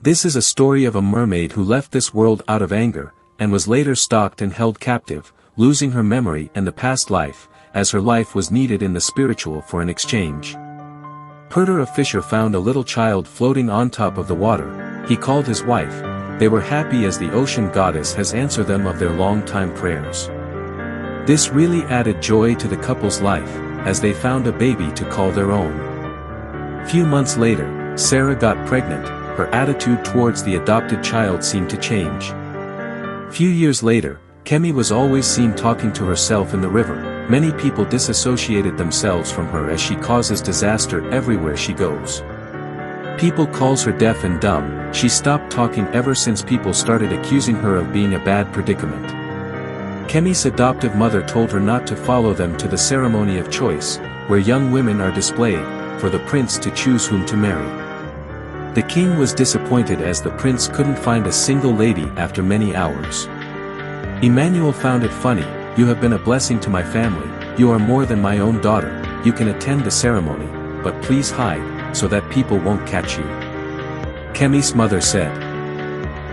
This is a story of a mermaid who left this world out of anger, and was later stalked and held captive, losing her memory and the past life, as her life was needed in the spiritual for an exchange. Perder a fisher found a little child floating on top of the water. He called his wife. They were happy as the ocean goddess has answered them of their long-time prayers. This really added joy to the couple's life, as they found a baby to call their own. Few months later, Sarah got pregnant. Her attitude towards the adopted child seemed to change. Few years later, Kemi was always seen talking to herself in the river. Many people disassociated themselves from her as she causes disaster everywhere she goes. People calls her deaf and dumb. She stopped talking ever since people started accusing her of being a bad predicament. Kemi's adoptive mother told her not to follow them to the ceremony of choice, where young women are displayed, for the prince to choose whom to marry. The king was disappointed as the prince couldn't find a single lady after many hours. Emmanuel found it funny. You have been a blessing to my family, you are more than my own daughter, you can attend the ceremony, but please hide, so that people won't catch you. Kemi's mother said.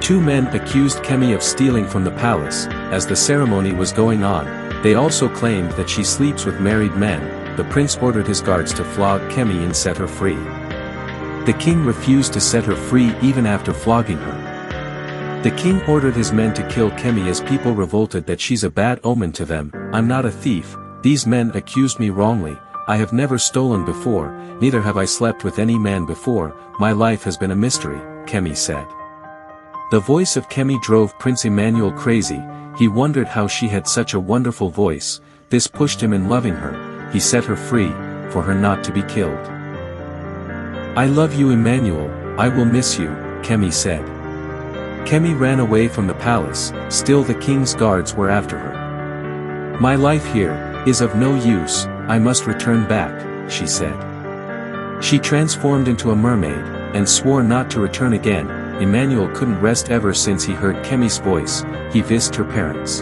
2 men accused Kemi of stealing from the palace. As the ceremony was going on, they also claimed that she sleeps with married men. The prince ordered his guards to flog Kemi and set her free. The king refused to set her free even after flogging her. The king ordered his men to kill Kemi as people revolted that she's a bad omen to them. I'm not a thief, these men accused me wrongly, I have never stolen before, neither have I slept with any man before, my life has been a mystery, Kemi said. The voice of Kemi drove Prince Emmanuel crazy. He wondered how she had such a wonderful voice. This pushed him in loving her. He set her free, for her not to be killed. I love you, Emmanuel, I will miss you, Kemi said. Kemi ran away from the palace, still the king's guards were after her. My life here is of no use, I must return back, she said. She transformed into a mermaid, and swore not to return again. Emmanuel couldn't rest ever since he heard Kemi's voice. He visited her parents.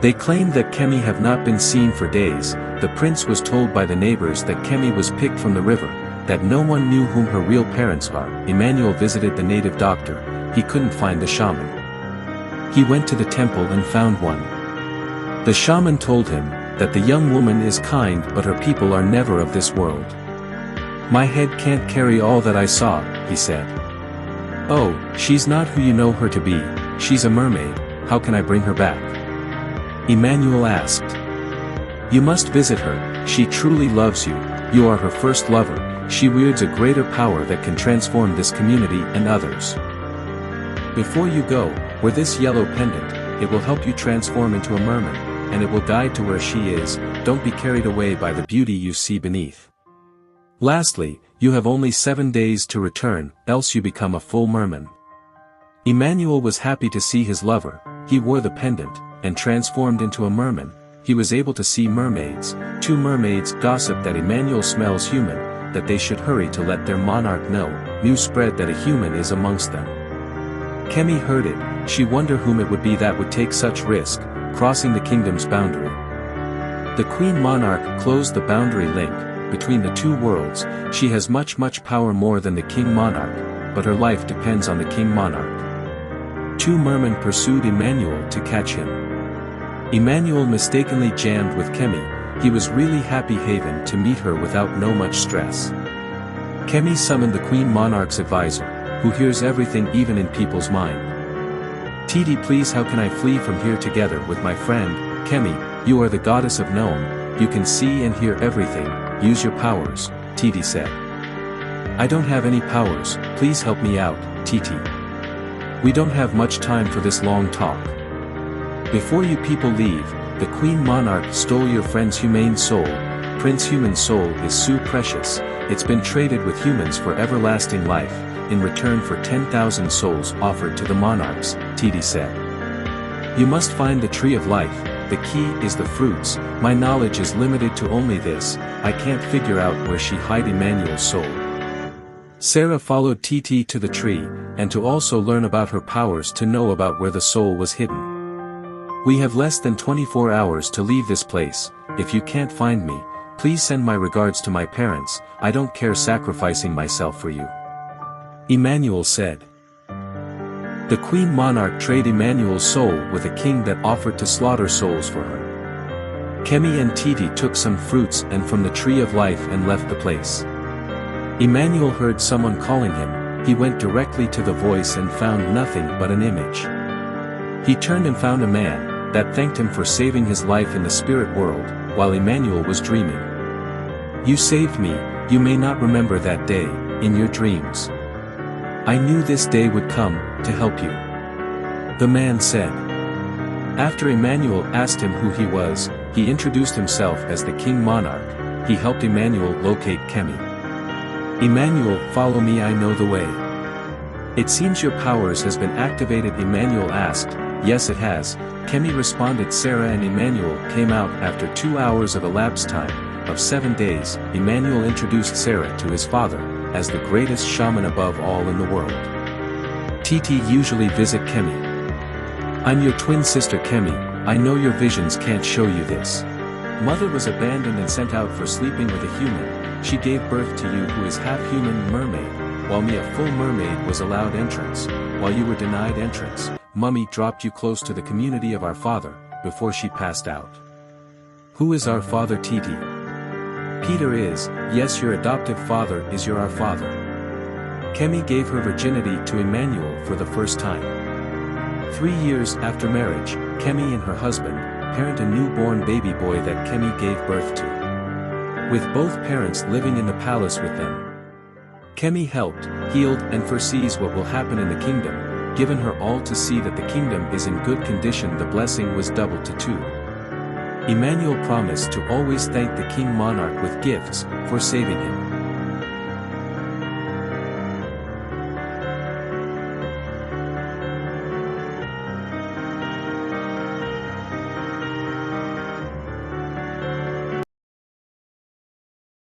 They claimed that Kemi have not been seen for days. The prince was told by the neighbors that Kemi was picked from the river, that no one knew whom her real parents are. Emmanuel visited the native doctor. He couldn't find the shaman. He went to the temple and found one. The shaman told him that the young woman is kind but her people are never of this world. My head can't carry all that I saw, he said. Oh, she's not who you know her to be, she's a mermaid, how can I bring her back? Emmanuel asked. You must visit her, she truly loves you, you are her first lover, she wields a greater power that can transform this community and others. Before you go, wear this yellow pendant, it will help you transform into a merman, and it will guide to where she is. Don't be carried away by the beauty you see beneath. Lastly, you have only 7 days to return, else you become a full merman. Emmanuel was happy to see his lover. He wore the pendant, and transformed into a merman. He was able to see mermaids. 2 mermaids gossiped that Emmanuel smells human, that they should hurry to let their monarch know. News spread that a human is amongst them. Kemi heard it. She wondered whom it would be that would take such risk, crossing the kingdom's boundary. The queen monarch closed the boundary link between the 2 worlds. She has much power, more than the king monarch, but her life depends on the king monarch. 2 mermen pursued Emmanuel to catch him. Emmanuel mistakenly jammed with Kemi. He was really happy haven to meet her without no much stress. Kemi summoned the queen monarch's advisor, who hears everything even in people's mind. Titi, please, how can I flee from here together with my friend, Kemi? You are the goddess of Nome, you can see and hear everything, use your powers, Titi said. I don't have any powers, please help me out, Titi. We don't have much time for this long talk. Before you people leave, the queen monarch stole your friend's humane soul. Prince Human Soul is so precious, it's been traded with humans for everlasting life, in return for 10,000 souls offered to the monarchs, Titi said. You must find the tree of life, the key is the fruits. My knowledge is limited to only this, I can't figure out where she hid Emmanuel's soul. Sarah followed Titi to the tree, and to also learn about her powers to know about where the soul was hidden. We have less than 24 hours to leave this place. If you can't find me, please send my regards to my parents. I don't care sacrificing myself for you. Emmanuel said. The queen monarch traded Emmanuel's soul with a king that offered to slaughter souls for her. Kemi and Titi took some fruits and from the tree of life and left the place. Emmanuel heard someone calling him. He went directly to the voice and found nothing but an image. He turned and found a man that thanked him for saving his life in the spirit world, while Emmanuel was dreaming. "You saved me, you may not remember that day, in your dreams. I knew this day would come, to help you," the man said. After Emmanuel asked him who he was, he introduced himself as the king monarch. He helped Emmanuel locate Kemi. "Emmanuel, follow me, I know the way." "It seems your powers has been activated," Emmanuel asked. "Yes, it has," Kemi responded. Sarah and Emmanuel came out after 2 hours of elapsed time, of 7 days. Emmanuel introduced Sarah to his father, as the greatest shaman above all in the world. Titi usually visit Kemi. "I'm your twin sister Kemi, I know your visions can't show you this. Mother was abandoned and sent out for sleeping with a human. She gave birth to you who is half human mermaid, while me a full mermaid was allowed entrance. While you were denied entrance, Mummy dropped you close to the community of our father, before she passed out." "Who is our father?" Titi. "Peter is, yes, your adoptive father is our father." Kemi gave her virginity to Emmanuel for the first time. 3 years after marriage, Kemi and her husband parent a newborn baby boy that Kemi gave birth to. With both parents living in the palace with them, Kemi helped, healed and foresees what will happen in the kingdom. Given her all to see that the kingdom is in good condition, the blessing was doubled to 2. Emmanuel promised to always thank the king monarch with gifts, for saving him.